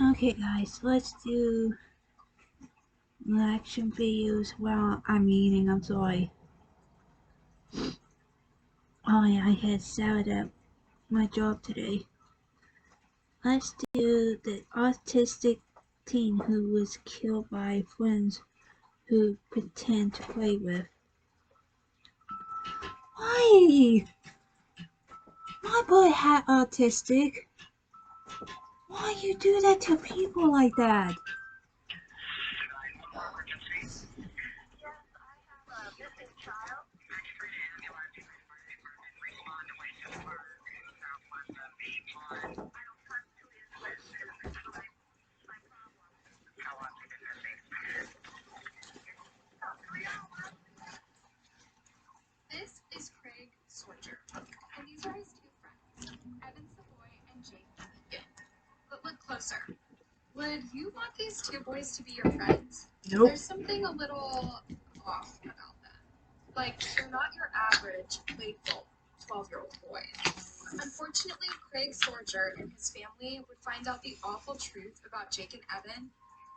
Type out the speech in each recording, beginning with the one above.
Okay guys, let's do reaction videos while I'm eating, I'm sorry. Oh yeah, I had salad at my job today. Let's do the autistic teen who was killed by friends who pretend to play with. Why? My boy had autistic. Why you do that to people like that? This is Craig Sorger, and these are his two friends, Evan Savoy and Jake Egan. But look closer. Would you want these two boys to be your friends? Nope. There's something a little off about them. Like, they're not your average, playful 12-year-old boys. Unfortunately, Craig Sorger and his family would find out the awful truth about Jake and Evan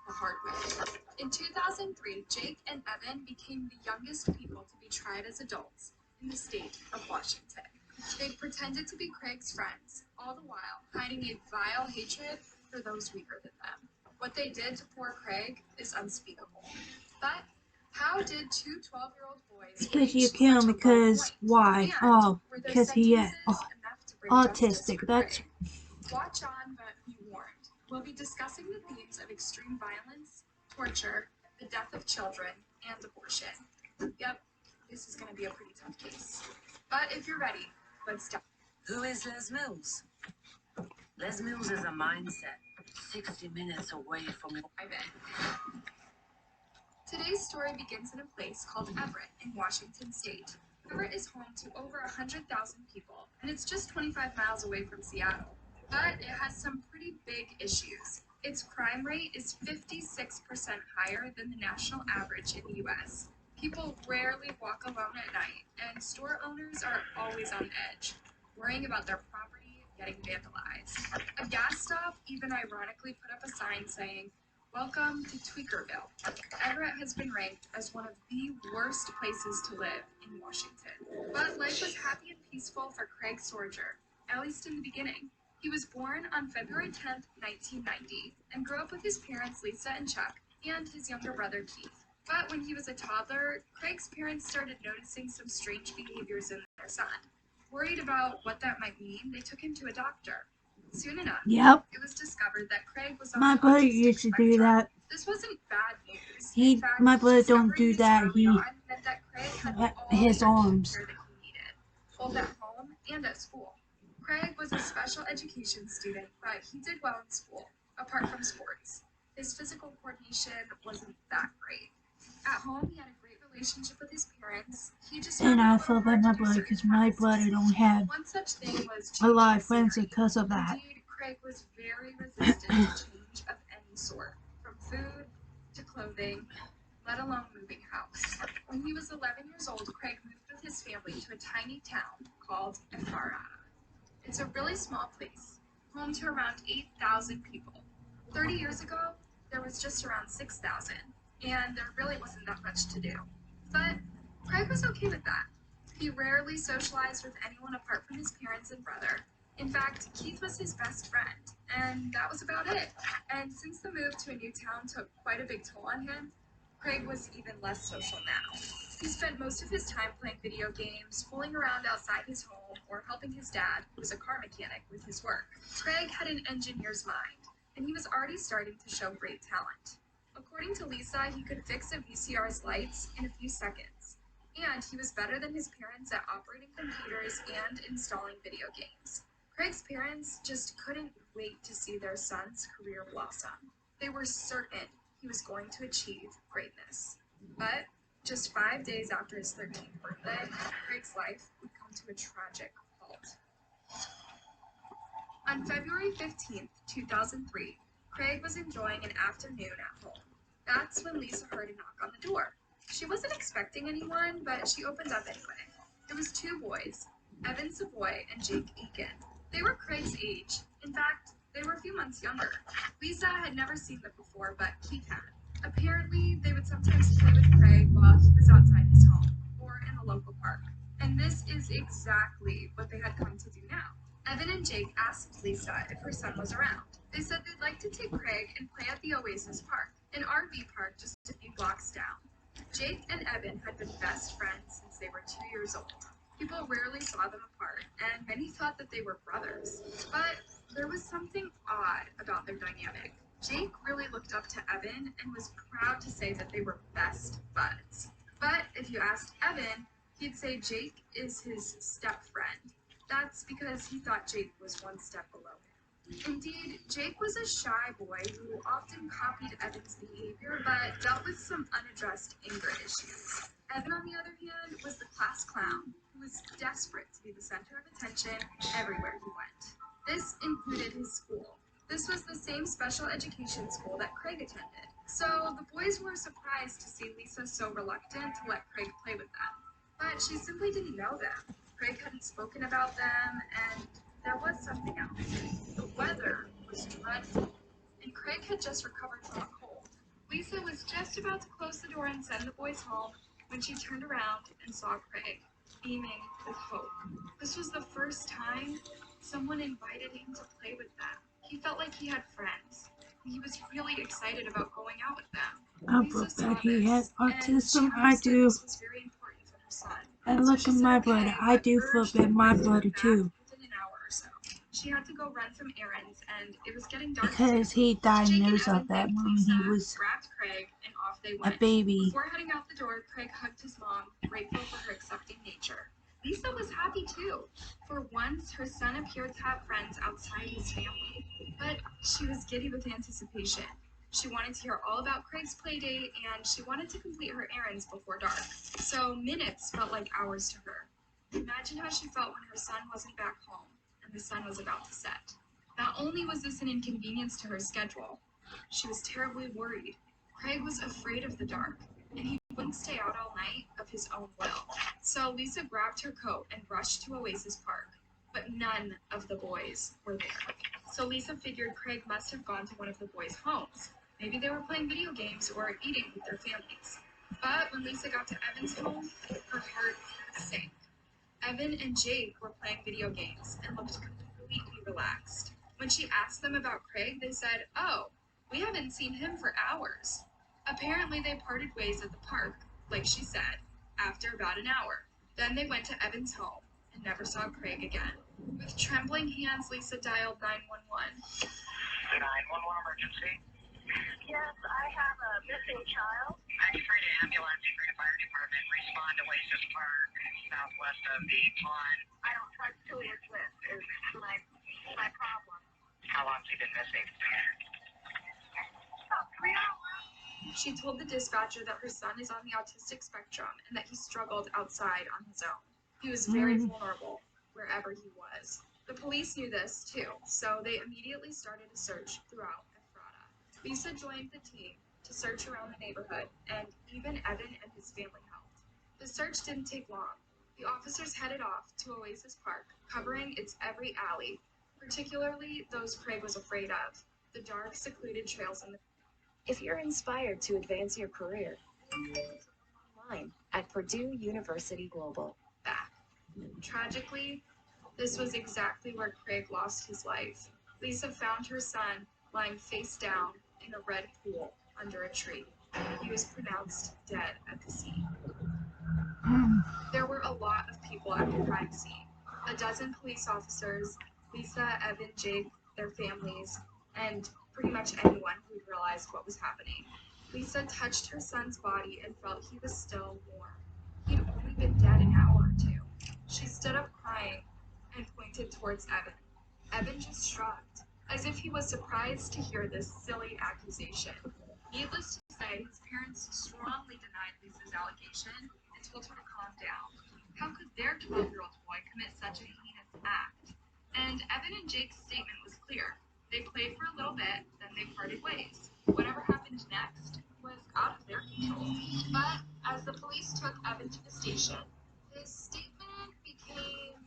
the hard way. In 2003, Jake and Evan became the youngest people to be tried as adults in the state of Washington. They pretended to be Craig's friends, all the while hiding a vile hatred for those weaker than them. What they did to poor Craig is unspeakable. But how did two 12-year-old boys Because you reach kill such him a low because point? why? And Oh, were their because he sentences enough to bring justice autistic. for That's Craig? Watch on, but be warned. We'll be discussing the themes of extreme violence, torture, the death of children, and abortion. Yep, this is going to be a pretty tough case. But if you're ready, let's dive. Who is Les Mills? Les Mills is a mindset 60 minutes away from your. in. Today's story begins in a place called Everett in Washington State. Everett is home to over 100,000 people, and it's just 25 miles away from Seattle. But it has some pretty big issues. Its crime rate is 56% higher than the national average in the US. People rarely walk alone at night, and store owners are always on edge, worrying about their property getting vandalized. A gas stop even ironically put up a sign saying, "Welcome to Tweakerville." Everett has been ranked as one of the worst places to live in Washington. But life was happy and peaceful for Craig Sorger, at least in the beginning. He was born on February 10th, 1990, and grew up with his parents Lisa and Chuck, and his younger brother Keith. But when he was a toddler, Craig's parents started noticing some strange behaviors in their son. Worried about what that might mean, they took him to a doctor. Soon enough, yep. it was discovered that Craig was on My the brother autistic used to do spectrum. that. This wasn't bad news. He, In fact, my brother don't discovering do this that. early He on meant that Craig had all his the arms. care that he needed, both at home and at school. Craig was a special education student, but he did well in school, apart from sports. His physical coordination wasn't that great. At home, he had a great relationship with his parents. He just And found it a I little feel bad hard my to do brother certain because my tasks. brother don't have One such thing was a lot changing of friends scenery. because of that. Indeed, Craig was very resistant to change of any sort, from food to clothing, let alone moving house. When he was 11 years old, Craig moved with his family to a tiny town called Efrata. It's a really small place, home to around 8,000 people. 30 years ago, there was just around 6,000, and there really wasn't that much to do. But Craig was okay with that. He rarely socialized with anyone apart from his parents and brother. In fact, Keith was his best friend, and that was about it. And since the move to a new town took quite a big toll on him, Craig was even less social now. He spent most of his time playing video games, fooling around outside his home, or helping his dad, who was a car mechanic, with his work. Craig had an engineer's mind, and he was already starting to show great talent. According to Lisa, he could fix a VCR's lights in a few seconds, and he was better than his parents at operating computers and installing video games. Craig's parents just couldn't wait to see their son's career blossom. They were certain he was going to achieve greatness. But just 5 days after his 13th birthday, Craig's life would come to a tragic halt. On February 15th, 2003, Craig was enjoying an afternoon at home. That's when Lisa heard a knock on the door. She wasn't expecting anyone, but she opened up anyway. It was two boys, Evan Savoy and Jake Egan. They were Craig's age. In fact, They were a few months younger. Lisa had never seen them before, but Keith had. Apparently, they would sometimes play with Craig while he was outside his home or in the local park. And this is exactly what they had come to do now. Evan and Jake asked Lisa if her son was around. They said they'd like to take Craig and play at the Oasis Park, an RV park just a few blocks down. Jake and Evan had been best friends since they were 2 years old. People rarely saw them apart, and many thought that they were brothers. But there was something odd about their dynamic. Jake really looked up to Evan and was proud to say that they were best buds. But if you asked Evan, he'd say Jake is his step friend. That's because he thought Jake was one step below him. Indeed, Jake was a shy boy who often copied Evan's behavior but dealt with some unaddressed anger issues. Evan, on the other hand, was the class clown who was desperate to be the center of attention everywhere he went. This included his school. This was the same special education school that Craig attended. So the boys were surprised to see Lisa so reluctant to let Craig play with them. But she simply didn't know them. Craig hadn't spoken about them, and there was something else. The weather was dreadful, and Craig had just recovered from a cold. Lisa was just about to close the door and send the boys home when she turned around and saw Craig, beaming with hope. This was the first time someone invited him to play with them. He felt like he had friends. He was really excited about going out with them. I Lisa broke saw that he had this, and she autism. I understood do. this was very important for her son. And So look she at said my okay, brother. I but do urged flip the at my boys to brother come back too. within an hour or so. She had to go run some errands, and it was getting dark Because soon. he Jake and diagnosed Evan of that thanked when Lisa, he was grabbed Craig, and off they a went. baby. Before heading out the door, Craig hugged his mom, grateful for her accepting nature. Lisa was happy too. For once, her son appeared to have friends outside his family. But she was giddy with anticipation. She wanted to hear all about Craig's playdate, and she wanted to complete her errands before dark. So minutes felt like hours to her. Imagine how she felt when her son wasn't back home and the sun was about to set. Not only was this an inconvenience to her schedule, she was terribly worried. Craig was afraid of the dark, and he wouldn't stay out all night of his own will. So Lisa grabbed her coat and rushed to Oasis Park, but none of the boys were there. So Lisa figured Craig must have gone to one of the boys' homes. Maybe they were playing video games or eating with their families. But when Lisa got to Evan's home, her heart sank. Evan and Jake were playing video games and looked completely relaxed. When she asked them about Craig, they said, "Oh, we haven't seen him for hours." Apparently, they parted ways at the park, like she said, after about an hour. Then they went to Evan's home and never saw Craig again. With trembling hands, Lisa dialed 911. 911 emergency. Yes, I have a missing child. X-ray to ambulance, X-ray to fire department, respond to Oasis Park, southwest of the pond. I don't trust who he is with, is my problem. How long has he been missing? About 3 hours. She told the dispatcher that her son is on the autistic spectrum and that he struggled outside on his own. He was very vulnerable wherever he was. The police knew this too, so they immediately started a search throughout Ephrata. Lisa joined the team to search around the neighborhood, and even Evan and his family helped. The search didn't take long. The officers headed off to Oasis Park, covering its every alley, particularly those Craig was afraid of, the dark, secluded trails in the. If you're inspired to advance your career, online at Purdue University Global. Back. Tragically, this was exactly where Craig lost his life. Lisa found her son lying face down in a red pool under a tree. He was pronounced dead at the scene. There were a lot of people at the crime scene. A dozen police officers, Lisa, Evan, Jake, their families, and pretty much anyone who had realized what was happening. Lisa touched her son's body and felt he was still warm. He'd only been dead an hour or two. She stood up crying and pointed towards Evan. Evan just shrugged, as if he was surprised to hear this silly accusation. Needless to say, his parents strongly denied Lisa's allegation and told her to calm down. How could their 12-year-old boy commit such a heinous act? And Evan and Jake's statement was clear. They played for a little bit, then they parted ways. Whatever happened next was out of their control. But as the police took Evan to the station, his statement became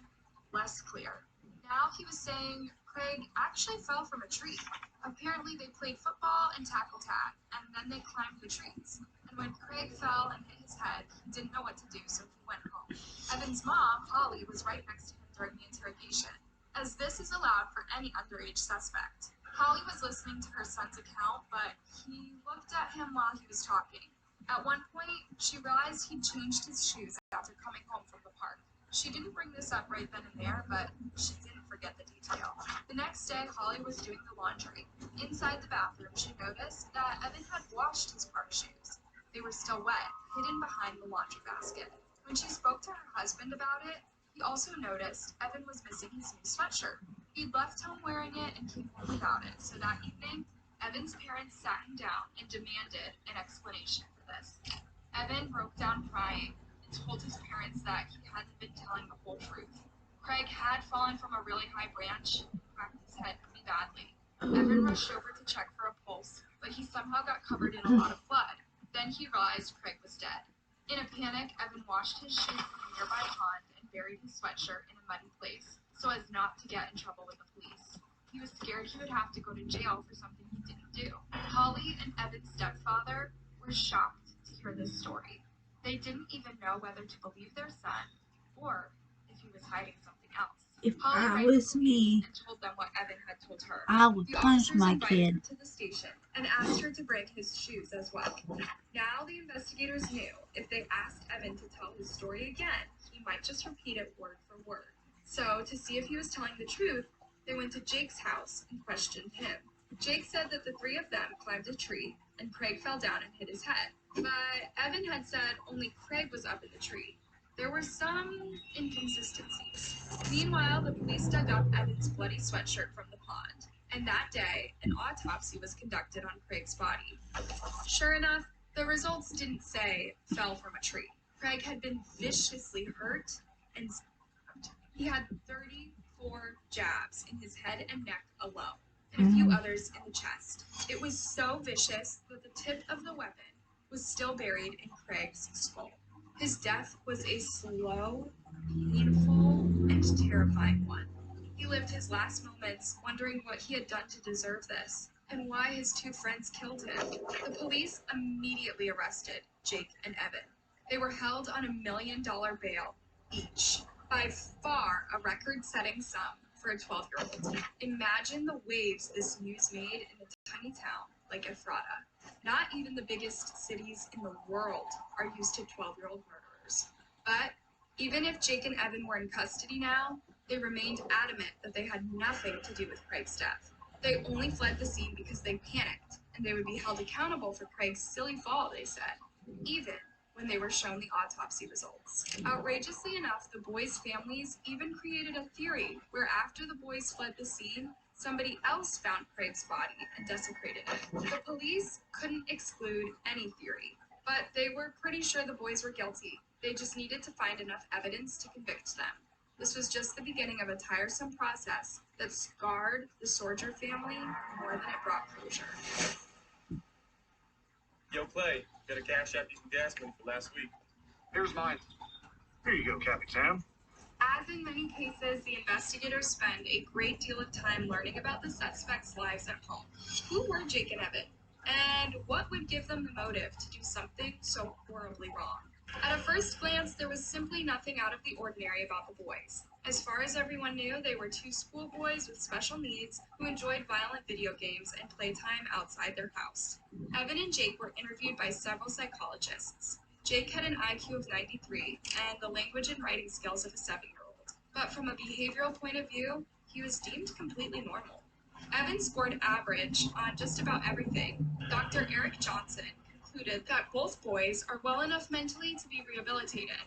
less clear. Now he was saying Craig Craig actually fell from a tree. Apparently, they played football and tackle tag, and then they climbed the trees. And when Craig fell and hit his head, he didn't know what to do, so he went home. Evan's mom, Holly, was right next to him during the interrogation, as this is allowed for any underage suspect. Holly was listening to her son's account, but he looked at him while he was talking. At one point, she realized he'd changed his shoes after coming home from the park. She didn't bring this up right then and there, but she didn't forget the detail. The next day, Holly was doing the laundry. Inside the bathroom, she noticed that Evan had washed his park shoes. They were still wet, hidden behind the laundry basket. When she spoke to her husband about it, he also noticed Evan was missing his new sweatshirt. He'd left home wearing it and came home without it, so that evening, Evan's parents sat him down and demanded an explanation for this. Evan broke down crying and told his parents that he hadn't been telling the whole truth. Craig had fallen from a really high branch and cracked his head pretty badly. Evan rushed over to check for a pulse, but he somehow got covered in a lot of blood. Then he realized Craig was dead. In a panic, Evan washed his shoes in a nearby pond and buried his sweatshirt in a muddy place so as not to get in trouble with the police. He was scared he would have to go to jail for something he didn't do. Holly and Evan's stepfather were shocked to hear this story. They didn't even know whether to believe their son or if he was hiding something else. If Holly I rang was the police me, and told them what Evan had told her. I would The punch officers my invited kid. her to the station and asked her to bring his shoes as well. Now the investigators knew if they asked Evan to tell his story again, he might just repeat it word for word. So, to see if he was telling the truth, they went to Jake's house and questioned him. Jake said that the three of them climbed a tree and Craig fell down and hit his head. But Evan had said only Craig was up in the tree. There were some inconsistencies. Meanwhile, the police dug up Evan's bloody sweatshirt from the pond, and that day, an autopsy was conducted on Craig's body. Sure enough, the results didn't say fell from a tree. Craig had been viciously hurt and stabbed. He had 34 jabs in his head and neck alone, and a few others in the chest. It was so vicious that the tip of the weapon was still buried in Craig's skull. His death was a slow, painful, and terrifying one. He lived his last moments wondering what he had done to deserve this, and why his two friends killed him. The police immediately arrested Jake and Evan. They were held on $1 million bail each, by far a record-setting sum for a 12-year-old. Imagine the waves this news made in a tiny town like Ephrata. Not even the biggest cities in the world are used to 12-year-old murderers. But even if Jake and Evan were in custody now, they remained adamant that they had nothing to do with Craig's death. They only fled the scene because they panicked, and they would be held accountable for Craig's silly fall, they said, even when they were shown the autopsy results. Outrageously enough, the boys' families even created a theory where after the boys fled the scene, somebody else found Craig's body and desecrated it. The police couldn't exclude any theory, but they were pretty sure the boys were guilty. They just needed to find enough evidence to convict them. This was just the beginning of a tiresome process that scarred the Sorger family more than it brought closure. Yo, Clay, got a cash app you some gas money for last week. Here's mine. Here you go, Capitan. As in many cases, the investigators spend a great deal of time learning about the suspects' lives at home. Who were Jake and Evan? And what would give them the motive to do something so horribly wrong? At a first glance, there was simply nothing out of the ordinary about the boys. As far as everyone knew, they were two schoolboys with special needs who enjoyed violent video games and playtime outside their house. Evan and Jake were interviewed by several psychologists. Jake had an IQ of 93 and the language and writing skills of a 7-year-old. But from a behavioral point of view, he was deemed completely normal. Evan scored average on just about everything. Dr. Eric Johnson concluded that both boys are well enough mentally to be rehabilitated.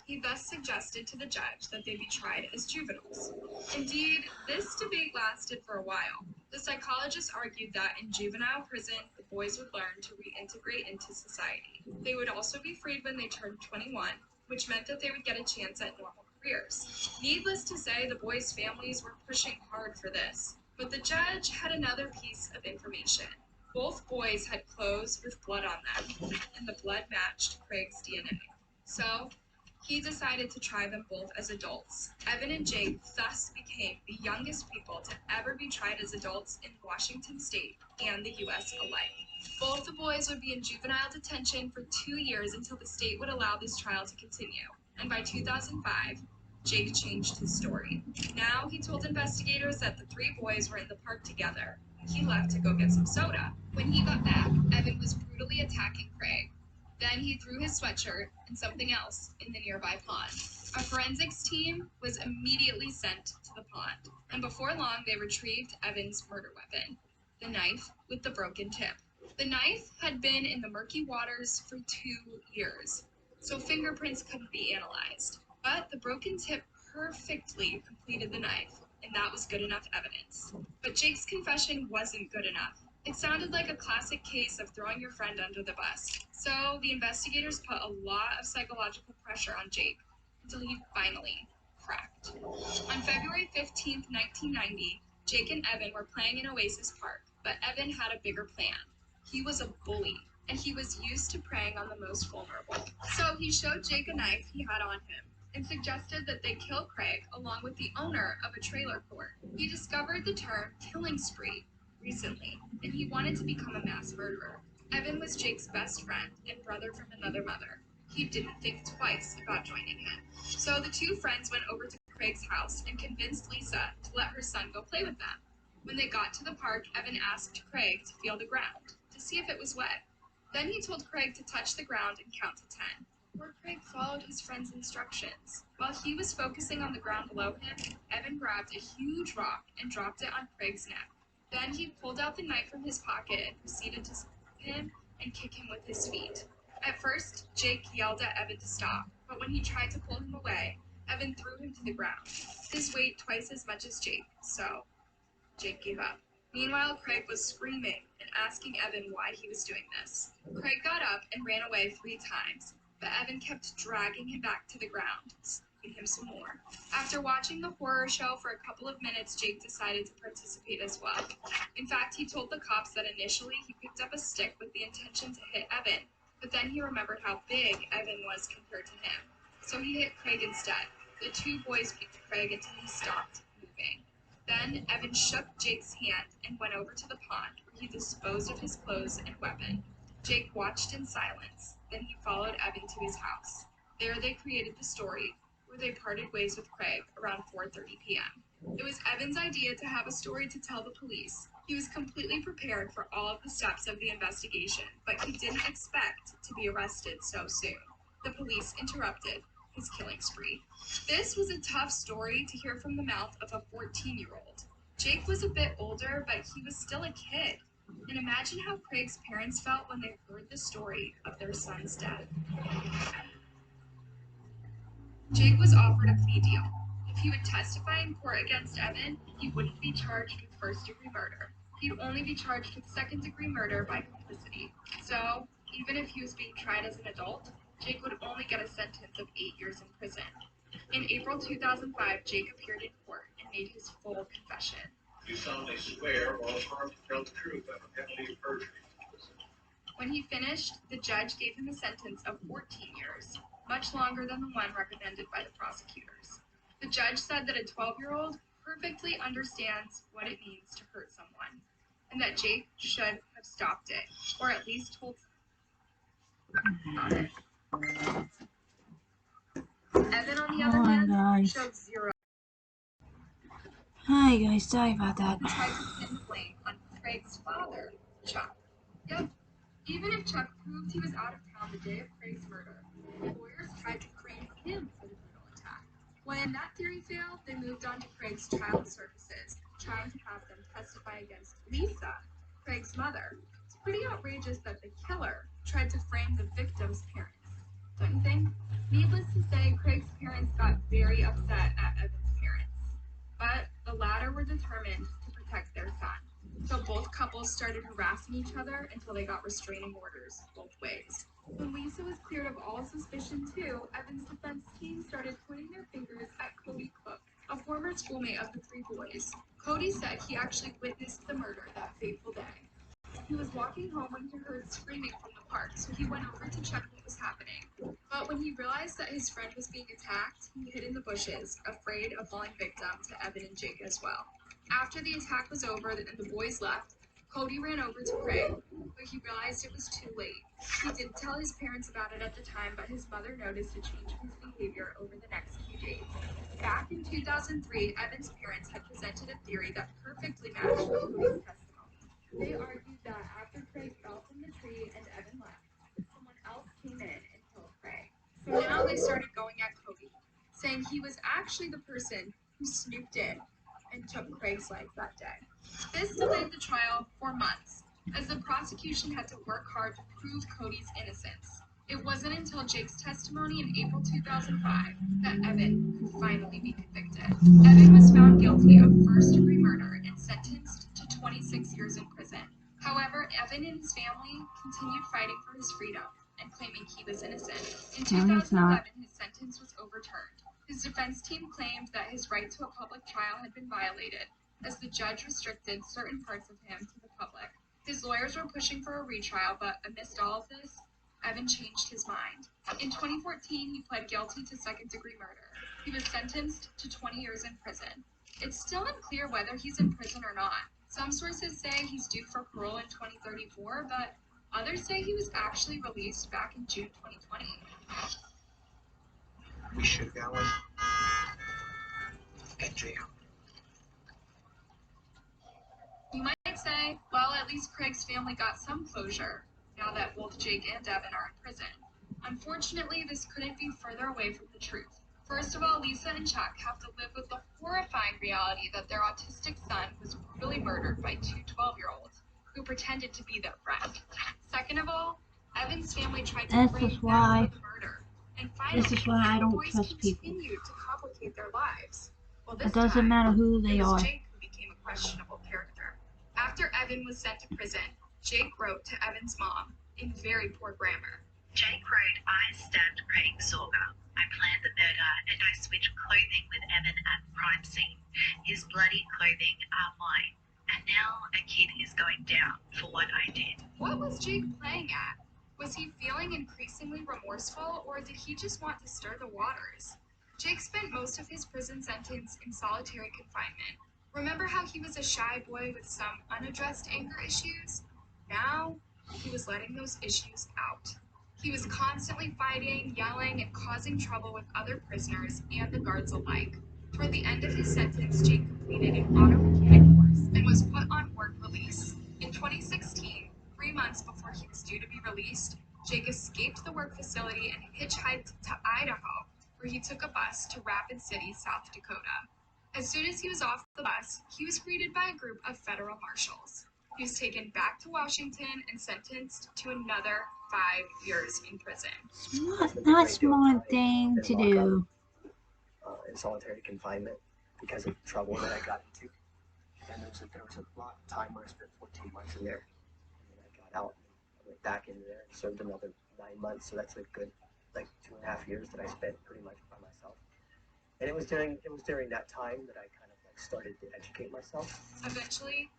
He thus suggested to the judge that they be tried as juveniles. Indeed, this debate lasted for a while. The psychologists argued that in juvenile prison, the boys would learn to reintegrate into society. They would also be freed when they turned 21, which meant that they would get a chance at normal careers. Needless to say, the boys' families were pushing hard for this. But the judge had another piece of information. Both boys had clothes with blood on them, and the blood matched Craig's DNA. So, He decided to try them both as adults. Evan and Jake thus became the youngest people to ever be tried as adults in Washington State and the US alike. Both the boys would be in juvenile detention for 2 years until the state would allow this trial to continue. And by 2005, Jake changed his story. Now he told investigators that the three boys were in the park together. He left to go get some soda. When he got back, Evan was brutally attacking Craig. Then he threw his sweatshirt and something else in the nearby pond. A forensics team was immediately sent to the pond, and before long they retrieved Evan's murder weapon, the knife with the broken tip. The knife had been in the murky waters for 2 years, so fingerprints couldn't be analyzed. But the broken tip perfectly completed the knife, and that was good enough evidence. But Jake's confession wasn't good enough. It sounded like a classic case of throwing your friend under the bus. So the investigators put a lot of psychological pressure on Jake until he finally cracked. On February 15th, 1990, Jake and Evan were playing in Oasis Park, but Evan had a bigger plan. He was a bully, and he was used to preying on the most vulnerable. So he showed Jake a knife he had on him and suggested that they kill Craig along with the owner of a trailer court. He discovered the term killing spree recently, and he wanted to become a mass murderer. Evan was Jake's best friend and brother from another mother. He didn't think twice about joining him. So the two friends went over to Craig's house and convinced Lisa to let her son go play with them. When they got to the park, Evan asked Craig to feel the ground to see if it was wet. Then he told Craig to touch the ground and count to 10. Poor Craig followed his friend's instructions. While he was focusing on the ground below him, Evan grabbed a huge rock and dropped it on Craig's neck. Then he pulled out the knife from his pocket and proceeded to stab him and kick him with his feet. At first, Jake yelled at Evan to stop, but when he tried to pull him away, Evan threw him to the ground. His weight twice as much as Jake, so Jake gave up. Meanwhile, Craig was screaming and asking Evan why he was doing this. Craig got up and ran away 3 times, but Evan kept dragging him back to the ground, stabbing him some more. After watching the horror show for a couple of minutes, Jake decided to participate as well. In fact, he told the cops that initially he picked up a stick with the intention to hit Evan, but then he remembered how big Evan was compared to him. So he hit Craig instead. The two boys beat Craig until he stopped moving. Then Evan shook Jake's hand and went over to the pond, where he disposed of his clothes and weapon. Jake watched in silence. Then he followed Evan to his house. There they created the story, where they parted ways with Craig around 4:30 p.m. It was Evan's idea to have a story to tell the police. He was completely prepared for all of the steps of the investigation, but he didn't expect to be arrested so soon. The police interrupted his killing spree. This was a tough story to hear from the mouth of a 14-year-old. Jake was a bit older, but he was still a kid. And imagine how Craig's parents felt when they heard the story of their son's death. Jake was offered a plea deal. If he would testify in court against Evan, he wouldn't be charged with first-degree murder. He'd only be charged with second-degree murder by complicity. So, even if he was being tried as an adult, Jake would only get a sentence of 8 years in prison. In April 2005, Jake appeared in court and made his full confession. You solemnly swear or affirm to tell the truth under penalty of perjury. When he finished, the judge gave him a sentence of 14 years, much longer than the one recommended by the prosecutors. The judge said that a 12-year-old perfectly understands what it means to hurt someone, and that Jake should have stopped it, or at least told someone about it. Evan, on the other hand, guys. showed zero. Hi guys, sorry about that. Tried to pin blame on Craig's father, Chuck. Yep. Even if Chuck proved he was out of town the day of Craig's murder, lawyers tried to frame him for the brutal attack. When that theory failed, they moved on to Craig's child services, trying to have them testify against Lisa, Craig's mother. It's pretty outrageous that the killer tried to frame the victim's parents. Don't you think? Needless to say, Craig's parents got very upset at Evan's parents, but the latter were determined to protect their son. So both couples started harassing each other until they got restraining orders both ways. When Lisa was cleared of all suspicion too, Evan's defense team started pointing their fingers at Cody Cook, a former schoolmate of the 3 boys. Cody said he actually witnessed the murder that fateful day. He was walking home when he heard screaming from the park, so he went over to check what was happening. But when he realized that his friend was being attacked, he hid in the bushes, afraid of falling victim to Evan and Jake as well. After the attack was over and the boys left, Cody ran over to pray, but he realized it was too late. He didn't tell his parents about it at the time, but his mother noticed a change in his behavior over the next few days. Back in 2003, Evan's parents had presented a theory that perfectly matched Cody's testimony. They argued that after Craig fell from the tree and Evan left, someone else came in and killed Craig. So now they started going at Cody, saying he was actually the person who snooped in and took Craig's life that day. This delayed the trial for months, as the prosecution had to work hard to prove Cody's innocence. It wasn't until Jake's testimony in April 2005 that Evan could finally be convicted. Evan was found guilty of first-degree murder and sentenced to 26 years in prison. However, Evan and his family continued fighting for his freedom and claiming he was innocent. In 2011, his sentence was overturned. His defense team claimed that his right to a public trial had been violated, as the judge restricted certain parts of him to the public. His lawyers were pushing for a retrial, but amidst all of this, Evan changed his mind. In 2014, he pled guilty to second-degree murder. He was sentenced to 20 years in prison. It's still unclear whether he's in prison or not. Some sources say he's due for parole in 2034, but others say he was actually released back in June 2020. We should have got one. Get jail. You might say, well, at least Craig's family got some closure, now that both Jake and Evan are in prison. Unfortunately, this couldn't be further away from the truth. First of all, Lisa and Chuck have to live with the horrifying reality that their autistic son was brutally murdered by two 12-year-olds who pretended to be their friend. Second of all, Evan's family tried to blame them for the murder. And finally, I the don't boys trust people. continued to complicate their lives. Well, this It doesn't time, matter who it they was are. Jake who became a questionable character. After Evan was sent to prison, Jake wrote to Evan's mom in very poor grammar. Jake wrote, I stabbed Craig Sorga. I planned the murder and I switched clothing with Evan at the crime scene. His bloody clothing are mine. And now a kid is going down for what I did. What was Jake playing at? Was he feeling increasingly remorseful, or did he just want to stir the waters? Jake spent most of his prison sentence in solitary confinement. Remember how he was a shy boy with some unaddressed anger issues? Now, he was letting those issues out. He was constantly fighting, yelling, and causing trouble with other prisoners and the guards alike. Toward the end of his sentence, Jake completed an auto mechanic course and was put on work release. In 2016, 3 months before he was due to be released, Jake escaped the work facility and hitchhiked to Idaho, where he took a bus to Rapid City, South Dakota. As soon as he was off the bus, he was greeted by a group of federal marshals. He was taken back to Washington and sentenced to another 5 years in prison. Not smart thing to do. In solitary confinement because of trouble that I got into. And there was a lot of time where I spent 14 months in there. And then I got out and I went back into there and served another 9 months. So that's a good, 2.5 years that I spent pretty much by myself. And it was during that time that I kind of started to educate myself. Eventually,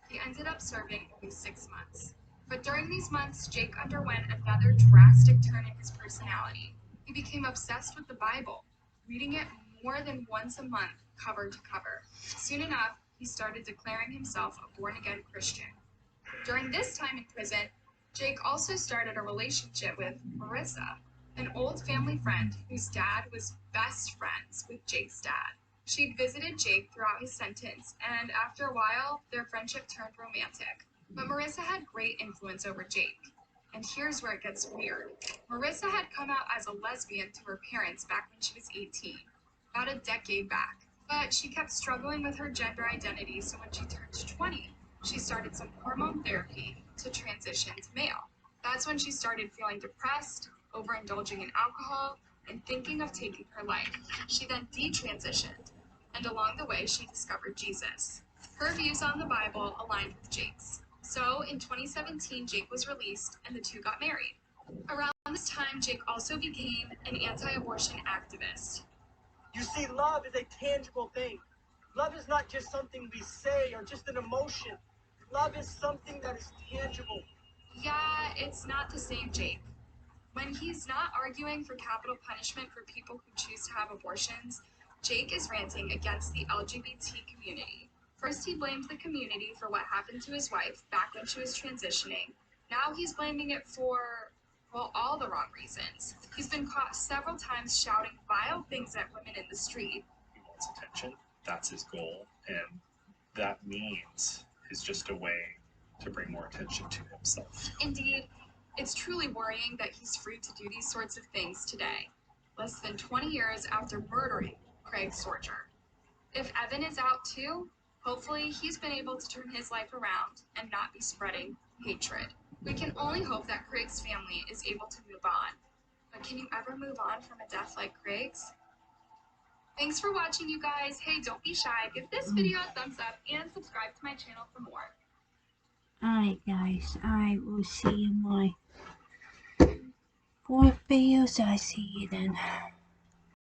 he ended up serving only 6 months. But during these months, Jake underwent another drastic turn in his personality. He became obsessed with the Bible, reading it more than once a month, cover to cover. Soon enough, he started declaring himself a born-again Christian. During this time in prison, Jake also started a relationship with Marissa, an old family friend whose dad was best friends with Jake's dad. She'd visited Jake throughout his sentence, and after a while, their friendship turned romantic. But Marissa had great influence over Jake. And here's where it gets weird. Marissa had come out as a lesbian to her parents back when she was 18, about a decade back. But she kept struggling with her gender identity, so when she turned 20, she started some hormone therapy to transition to male. That's when she started feeling depressed, overindulging in alcohol, and thinking of taking her life. She then detransitioned, and along the way, she discovered Jesus. Her views on the Bible aligned with Jake's. So, in 2017, Jake was released, and the two got married. Around this time, Jake also became an anti-abortion activist. You see, love is a tangible thing. Love is not just something we say or just an emotion. Love is something that is tangible. Yeah, it's not the same Jake. When he's not arguing for capital punishment for people who choose to have abortions, Jake is ranting against the LGBT community. First, he blamed the community for what happened to his wife back when she was transitioning. Now he's blaming it for, well, all the wrong reasons. He's been caught several times shouting vile things at women in the street. He wants attention. That's his goal. And that means is just a way to bring more attention to himself. Indeed, it's truly worrying that he's free to do these sorts of things today, less than 20 years after murdering Craig Sorger. If Evan is out too, hopefully he's been able to turn his life around and not be spreading hatred. We can only hope that Craig's family is able to move on. But can you ever move on from a death like Craig's? Thanks for watching, you guys. Hey, don't be shy. Give this video a thumbs up and subscribe to my channel for more. Alright guys, I will see you in my fourth video, so I see you then.